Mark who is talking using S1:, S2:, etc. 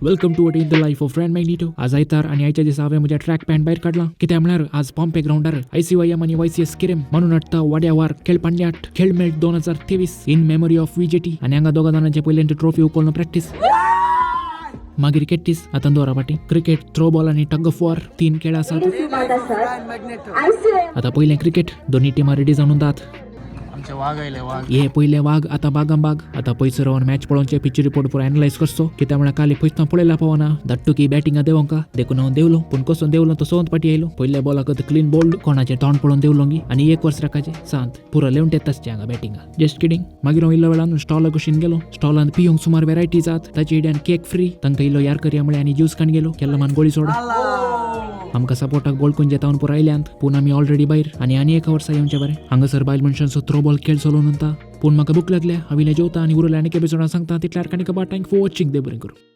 S1: Welcome to in the life of Ran Magneto. आज आयतार आणि आयच्या दिसा म्हज्या ट्रॅक पॅन्ट भायर काढला कित्याक म्हळ्यार आज पॉम्पे ग्राउंडार ICYM आणि YCS किरेम म्हणून हाडटा वाड्यावार खेळ पांड्याट खेळ मेळट 2023 इन मेमरी ऑफ VJT आणि हांगा दोगा जाणांचे पयलेंचे ट्रॉफी उखलून प्रॅक्टीस. मागीर क्रिकेटीस आतां दोरा पाटी क्रिकेट, थ्रो बॉल आणि टग ऑफ वॉर 3 खेळ आसात. आता पयलें क्रिकेट दोन्ही टिमा रेडी जावन उरतात. हे पहिले वाघ आता बागाम बाग. आता पयस रावन मॅच पळोवचे पिच रिपोर्ट पुरो एनालायज करचो कित्याक म्हळ्यार काली पयस पळयला पावना धाट्टू की बॅटिंगा देवंका देखून हांव देवलो पूण कसो देवलो तो सवंत पाटी आयलो. पयल्या बॉलाक क्लीन बोल्ड कोणाचे तोंड पळोवन देवलोंगी आणि 1 वर्स राखाचे सांत पुरो लेवंट येतासचे हांगा बॅटिंगा. Just kidding. मागीर हांव इल्लो वेळान स्टॉला कुशीन गेलो. स्टॉलान पिवंक सुमार वेरायटीज आहात. ताचे हिड्यान केक फ्री तांकां इल्लो यार करया म्हळ्यार आनी ज्यूस खान गेलो. केल्लो मान गोळी सोडा. आमकां सपोर्टाक बोळकून जेतावन पुरो आयल्यांत पूण आमी ऑलरेडी भायर आनी 1 वर्सा येवचे बरें. हांगासर बायल मनशांचो थ्रो बॉल खेळ चलोवन उरता पूण म्हाका भूक लागल्या. हांव इल्लें जेवता आनी उरल्या आनी एपिसोडान सांगता तितल्यार काणी कबा. Thank for watching. देव बरें करूं.